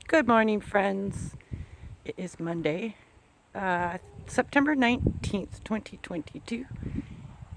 Good morning, friends. It is Monday, September 19th, 2022.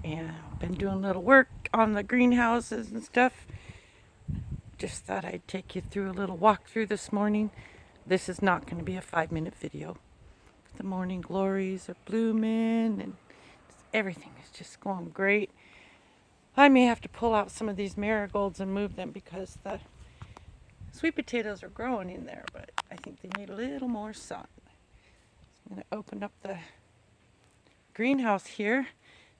And I've been doing a little work on the greenhouses and stuff. Just thought I'd take you through a little walkthrough this morning. This is not going to be a 5-minute video. The morning glories are blooming and everything is just going great. I may have to pull out some of these marigolds and move them because the sweet potatoes are growing in there, but I think they need a little more sun. I'm going to open up the greenhouse here.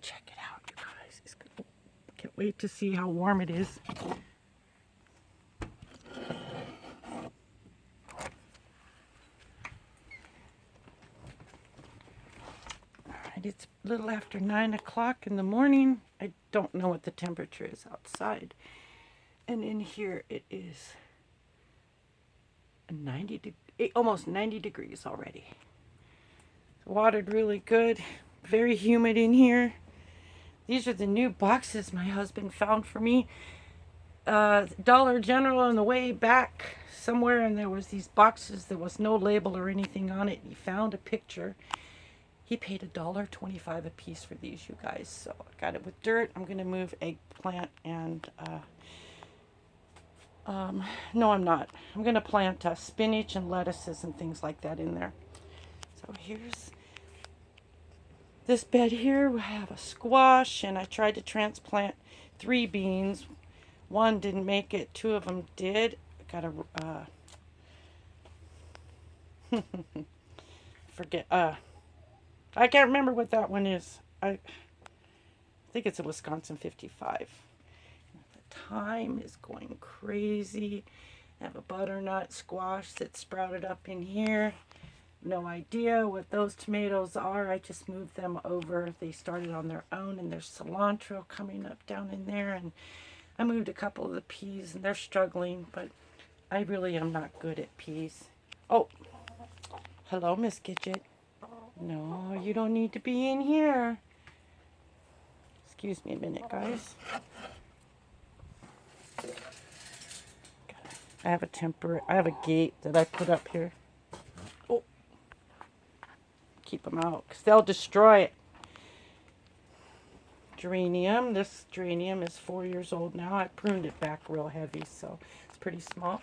Check it out, you guys. Can't wait to see how warm it is. Alright, it's a little after 9 o'clock in the morning. I don't know what the temperature is outside. And in here it is almost 90 degrees already. It's watered really good. Very humid in here. These are the new boxes my husband found for me. Dollar General on the way back somewhere, and there was these boxes. There was no label or anything on it. He found a picture. He paid $1.25 a piece for these, you guys. So I got it with dirt. I'm going to move eggplant and no, I'm not. I'm going to plant spinach and lettuces and things like that in there. So here's this bed here. We have a squash, and I tried to transplant 3 beans. One didn't make it. 2 of them did. I got a forget. I can't remember what that one is. I think it's a Wisconsin 55. Time is going crazy. I have a butternut squash that sprouted up in here. No idea what those tomatoes are. I just moved them over. They started on their own, and there's cilantro coming up down in there, and I moved a couple of the peas, and they're struggling, but I really am not good at peas. Oh, hello, Miss Gidget. No, you don't need to be in here. Excuse me a minute, guys. I have a gate that I put up here. Oh, keep them out because they'll destroy it. Geranium. This geranium is 4 years old now. I pruned it back real heavy, so it's pretty small.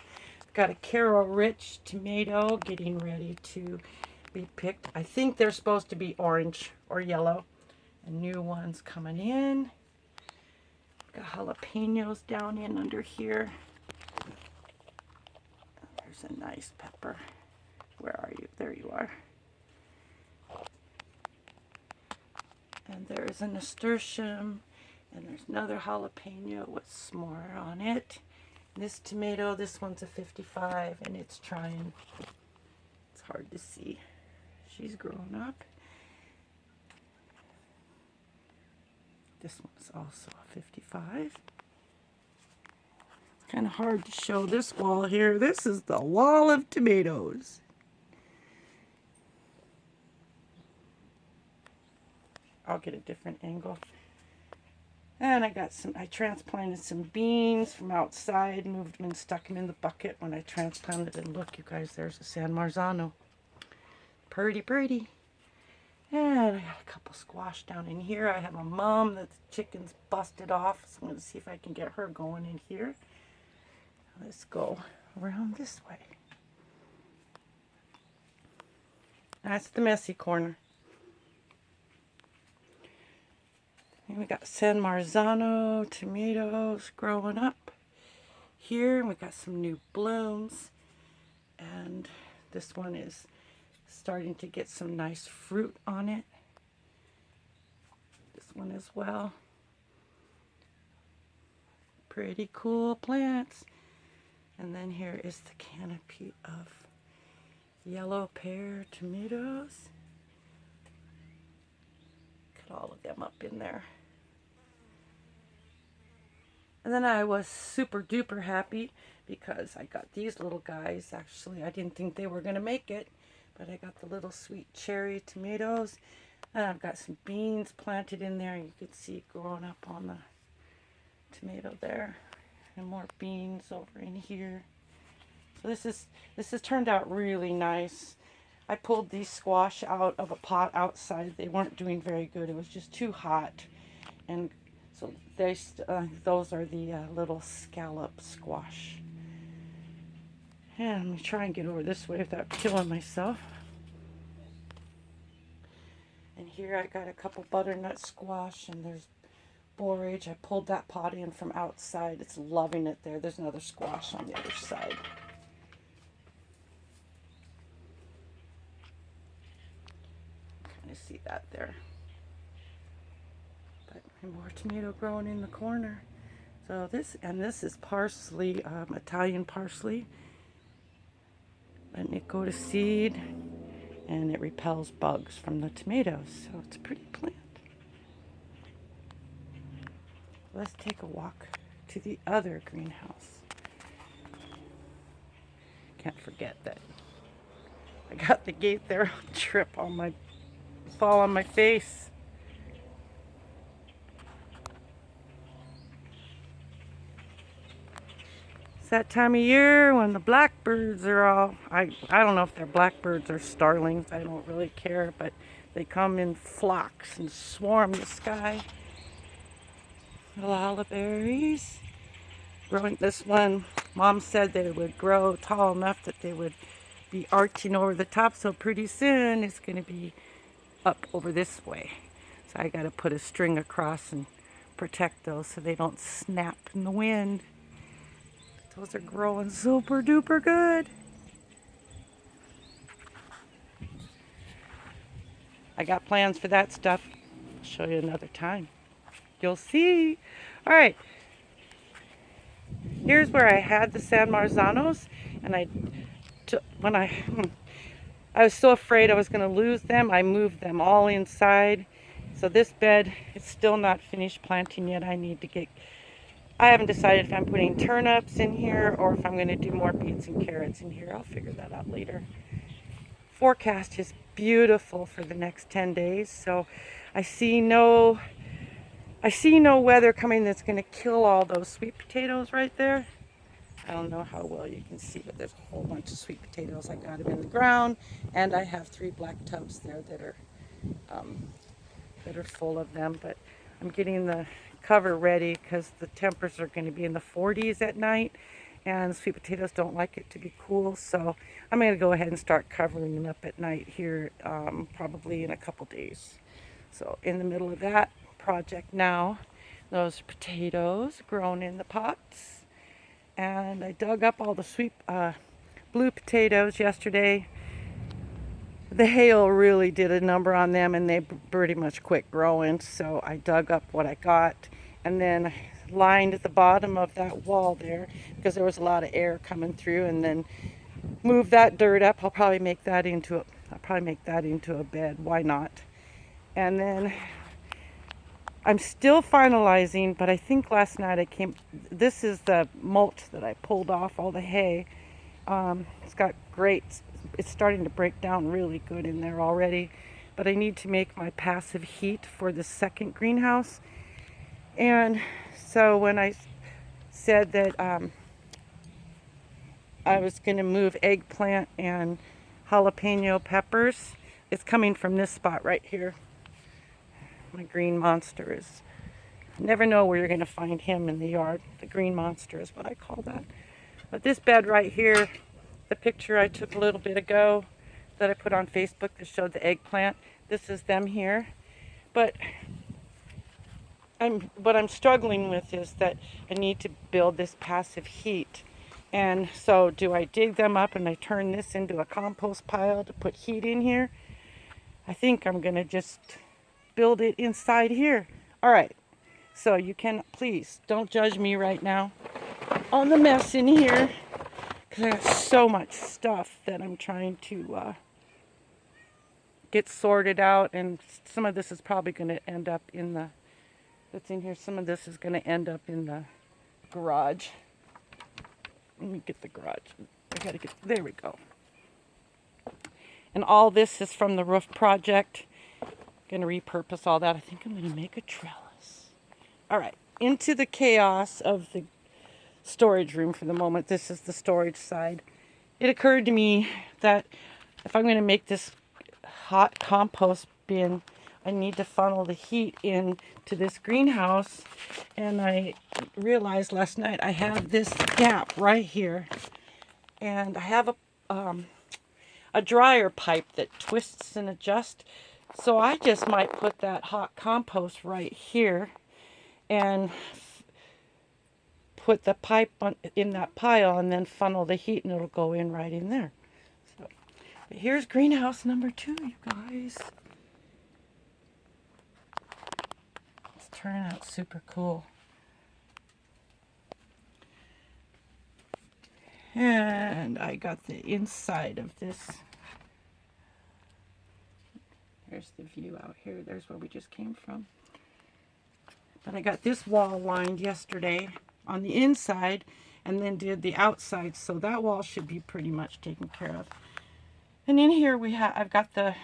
Got a Carol Rich tomato getting ready to be picked. I think they're supposed to be orange or yellow. And new ones coming in. Got jalapenos down in under here. There's a nice pepper. Where are you? There you are. And there's a nasturtium. And there's another jalapeno with s'more on it. This tomato, this one's a 55, and it's trying. It's hard to see. She's grown up. This one's also a 55. It's kind of hard to show this wall here. This is the wall of tomatoes. I'll get a different angle. And I transplanted some beans from outside, moved them and stuck them in the bucket when I transplanted. And look, you guys, there's a San Marzano. Pretty. And I got a couple squash down in here. I have a mom that the chicken's busted off, so I'm going to see if I can get her going in here. Let's go around this way. That's the messy corner. And we got San Marzano tomatoes growing up here. And we got some new blooms. And this one is starting to get some nice fruit on it. This one as well. Pretty cool plants. And then here is the canopy of yellow pear tomatoes. Got all of them up in there. And then I was super duper happy because I got these little guys. Actually, I didn't think they were going to make it. But I got the little sweet cherry tomatoes. And I've got some beans planted in there. You can see it growing up on the tomato there. And more beans over in here. So this has turned out really nice. I pulled these squash out of a pot outside. They weren't doing very good. It was just too hot. And so those are the little scallop squash. And let me try and get over this way without killing myself. And here I got a couple butternut squash, and there's borage. I pulled that pot in from outside. It's loving it there. There's another squash on the other side. Kind of see that there. But more tomato growing in the corner. So this is parsley, Italian parsley. Letting it go to seed, and it repels bugs from the tomatoes. So it's a pretty plant. Let's take a walk to the other greenhouse. Can't forget that I got the gate there. I'll trip on my, fall on my face. It's that time of year when the blackbirds are all, I don't know if they're blackbirds or starlings. I don't really care, but they come in flocks and swarm the sky. Little berries. Growing this one, Mom said they would grow tall enough that they would be arching over the top, so pretty soon it's going to be up over this way. So I got to put a string across and protect those so they don't snap in the wind. Those are growing super duper good. I got plans for that stuff. I'll show you another time. You'll see. All right. Here's where I had the San Marzanos, and I was so afraid I was going to lose them, I moved them all inside. So this bed is still not finished planting yet. I haven't decided if I'm putting turnips in here or if I'm going to do more beets and carrots in here. I'll figure that out later. Forecast is beautiful for the next 10 days, so I see no weather coming that's going to kill all those sweet potatoes right there. I don't know how well you can see, but there's a whole bunch of sweet potatoes. I got them in the ground, and I have 3 black tubs there that are full of them. But I'm getting the cover ready because the temperatures are going to be in the 40s at night, and sweet potatoes don't like it to be cool. So I'm going to go ahead and start covering them up at night here, probably in a couple days. So in the middle of that project now, those potatoes grown in the pots, and I dug up all the sweet blue potatoes yesterday. The hail really did a number on them, and they pretty much quit growing, so I dug up what I got and then lined the bottom of that wall there because there was a lot of air coming through, and then move that dirt up. I'll probably make that into a bed. Why not? And then I'm still finalizing, but I think last night this is the mulch that I pulled off all the hay. It's starting to break down really good in there already, but I need to make my passive heat for the second greenhouse. And so when I said that I was going to move eggplant and jalapeno peppers, it's coming from this spot right here. My green monster is, never know where you're going to find him in the yard. The green monster is what I call that. But this bed right here, the picture I took a little bit ago that I put on Facebook that showed the eggplant, this is them here. But what I'm struggling with is that I need to build this passive heat. And so do I dig them up and I turn this into a compost pile to put heat in here? I think I'm going to just build it inside here. All right, so you can, please don't judge me right now on the mess in here because I have so much stuff that I'm trying to get sorted out, and some of this is probably going to end up in the, that's in here, some of this is going to end up in the garage. Let me get the garage. There we go. And all this is from the roof project. Going to repurpose all that. I think I'm going to make a trellis. All right, into the chaos of the storage room for the moment. This is the storage side. it occurred to me that if I'm going to make this hot compost bin, I need to funnel the heat into this greenhouse. And I realized last night I have this gap right here. And I have a dryer pipe that twists and adjusts. So I just might put that hot compost right here and put the pipe in that pile and then funnel the heat, and it'll go in right in there. So here's greenhouse number 2, you guys. It's turning out super cool. And I got the inside of this. There's the view out here. There's where we just came from. But I got this wall lined yesterday on the inside and then did the outside. So that wall should be pretty much taken care of. And in here I've got the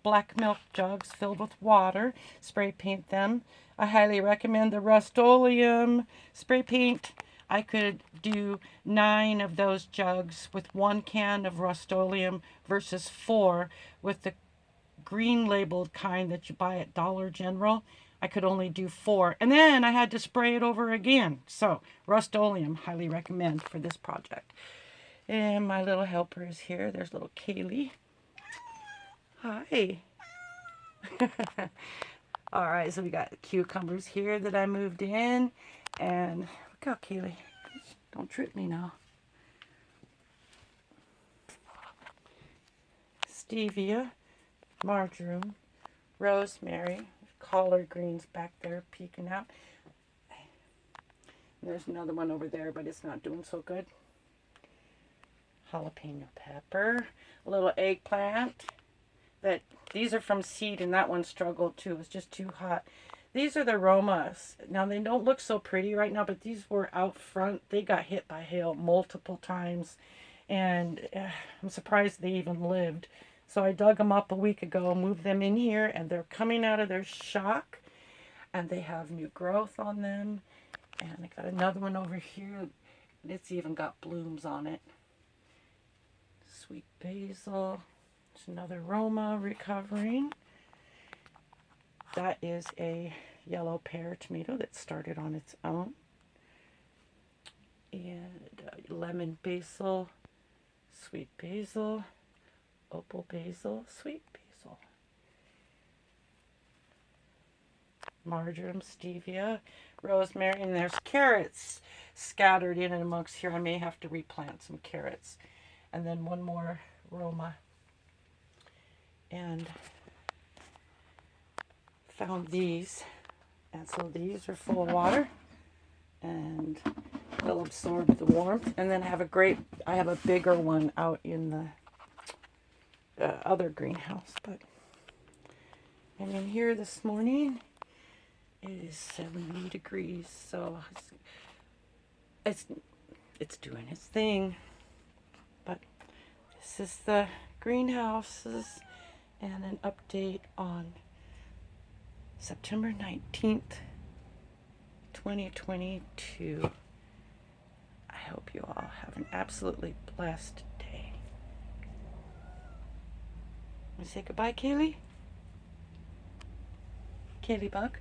black milk jugs filled with water. Spray paint them. I highly recommend the Rust-Oleum spray paint. I could do 9 of those jugs with 1 can of Rust-Oleum versus 4 with the green labeled kind that you buy at Dollar General. I could only do 4. And then I had to spray it over again. So Rust-Oleum, highly recommend for this project. And my little helper is here. There's little Kaylee. Hi. All right, so we got cucumbers here that I moved in. And look out, Kaylee. Don't trip me now. Stevia, marjoram, rosemary, collard greens back there peeking out. There's another one over there, but it's not doing so good. Jalapeno pepper, a little eggplant. These are from seed, and that one struggled too. It was just too hot. These are the aromas. Now, they don't look so pretty right now, but these were out front. They got hit by hail multiple times, and I'm surprised they even lived. So I dug them up a week ago, moved them in here, and they're coming out of their shock, and they have new growth on them. And I got another one over here. It's even got blooms on it. Sweet basil. There's another Roma recovering. That is a yellow pear tomato that started on its own. And lemon basil, sweet basil, opal basil, sweet basil. Marjoram, stevia, rosemary, and there's carrots scattered in and amongst here. I may have to replant some carrots. And then one more Roma. And found these, and so these are full of water and they'll absorb the warmth. And then I have a bigger one out in the other greenhouse. But I'm in here this morning. It is 70 degrees, so it's doing its thing. But this is the greenhouses and an update on September 19th, 2022. I hope you all have an absolutely blessed day. Want to say goodbye, Kaylee? Kaylee Bug?